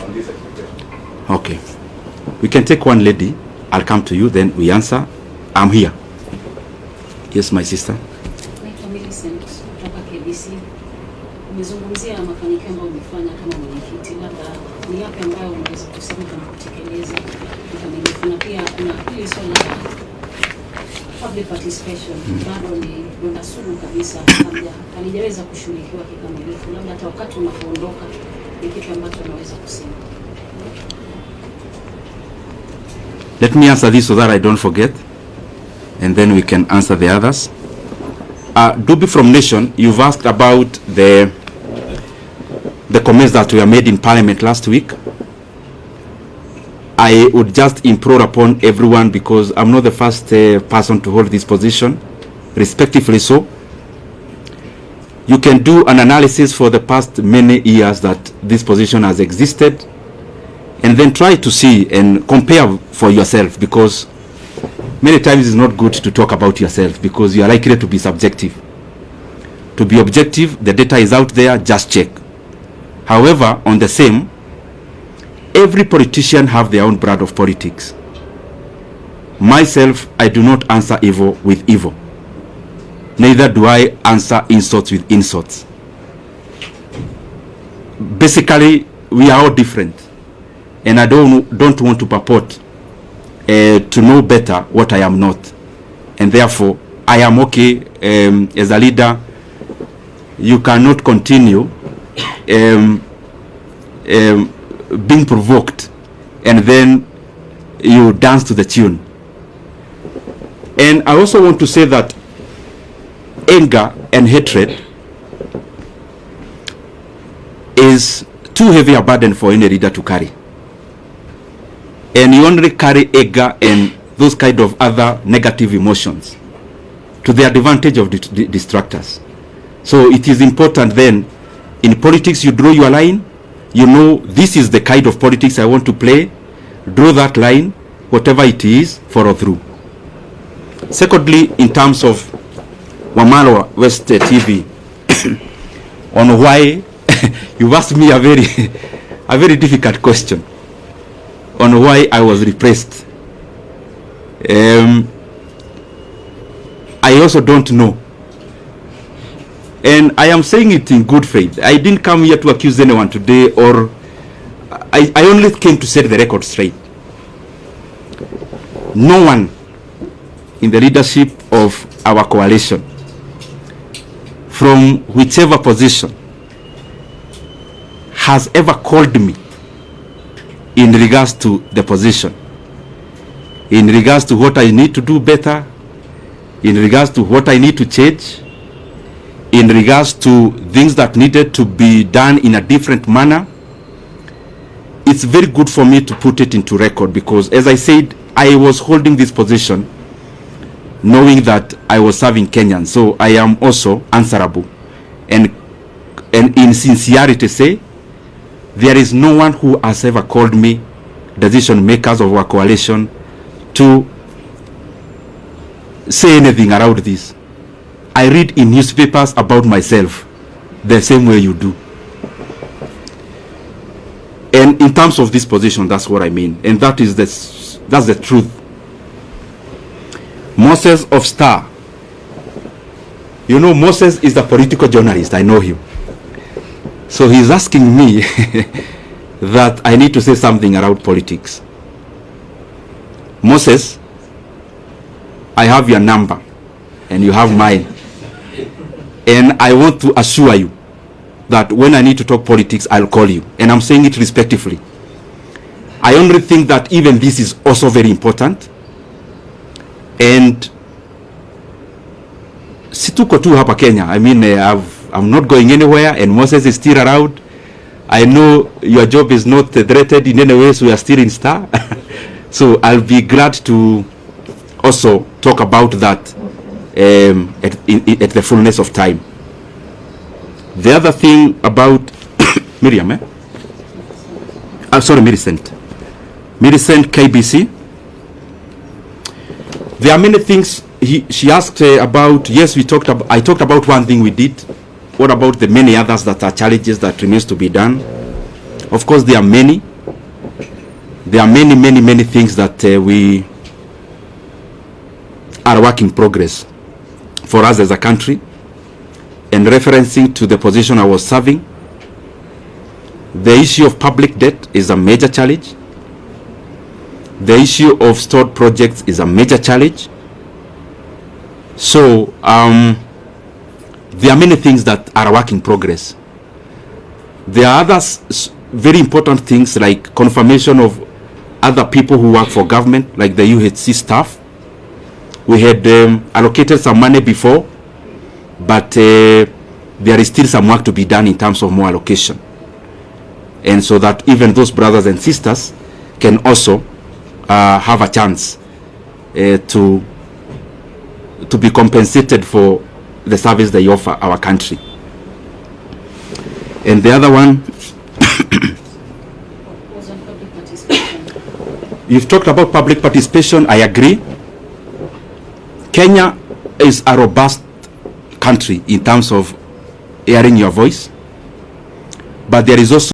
on this expectation. Okay. We can take one lady. I'll come to you, then we answer. I'm here. Yes, my sister. Naitwa Millicent kutoka KBC. Umezungumzia mafanikio ambayo umefanya kama mwenyekiti, labda ni yapi ambayo unaweza kusema kama kutekeleza kikamilifu, na pia kuna hili swala la public participation bado ni donda sugu kabisa, halijaweza kushughulikiwa kikamilifu, labda hata wakati unapoondoka ni kitu ambacho unaweza kusema. Let me answer this so that I don't forget, and then we can answer the others. Duby from Nation, you've asked about the comments that were made in Parliament last week. I would just implore upon everyone, because I'm not the first person to hold this position, respectively so. You can do an analysis for the past many years that this position has existed, and then try to see and compare for yourself, because many times it's not good to talk about yourself, because you are likely to be subjective. To be objective, the data is out there, just check. However, on the same, every politician have their own brand of politics. Myself, I do not answer evil with evil. Neither do I answer insults with insults. Basically, we are all different, and I don't want to purport to know better what I am not, and therefore I am okay as a leader. You cannot continue being provoked and then you dance to the tune. And I also want to say that anger and hatred is too heavy a burden for any leader to carry. And you only carry anger and those kind of other negative emotions to the advantage of the distractors. So it is important then, in politics you draw your line, you know this is the kind of politics I want to play, draw that line, whatever it is, follow through. Secondly, in terms of Wamalo West TV, on why, you've asked me a very difficult question on why I was repressed. I also don't know. And I am saying it in good faith. I didn't come here to accuse anyone today, or I only came to set the record straight. No one in the leadership of our coalition, from whichever position, has ever called me in regards to the position, in regards to what I need to do better, in regards to what I need to change, in regards to things that needed to be done in a different manner. It's very good for me to put it into record, because as I said, I was holding this position knowing that I was serving Kenyans, so I am also answerable, and in sincerity say, there is no one who has ever called me, decision makers of our coalition, to say anything around this. I read in newspapers about myself the same way you do. And in terms of this position, that's what I mean. And that's the truth. Moses of Star. You know, Moses is a political journalist. I know him. So he's asking me that I need to say something around politics. Moses, I have your number and you have mine. And I want to assure you that when I need to talk politics, I'll call you. And I'm saying it respectfully. I only think that even this is also very important. And situko tu hapa Kenya. I mean, I'm not going anywhere, and Moses is still around. I know your job is not threatened in any way, so we are still in Star. So I'll be glad to also talk about that at the fullness of time. The other thing about Miriam, I'm sorry, Millicent KBC. There are many things she asked about. Yes, I talked about one thing we did. What about the many others that are challenges that remains to be done? Of course, there are many. there are many things that we are a work in progress for us as a country. And referencing to the position I was serving, the issue of public debt is a major challenge. The issue of stored projects is a major challenge. So there are many things that are a work in progress. There are other very important things like confirmation of other people who work for government, like the UHC staff. We had allocated some money before, but there is still some work to be done in terms of more allocation. And so that even those brothers and sisters can also have a chance to be compensated for the service they offer our country. And the other one, was on public participation. you've talked about public participation. I agree. Kenya is a robust country in terms of hearing your voice, but there is also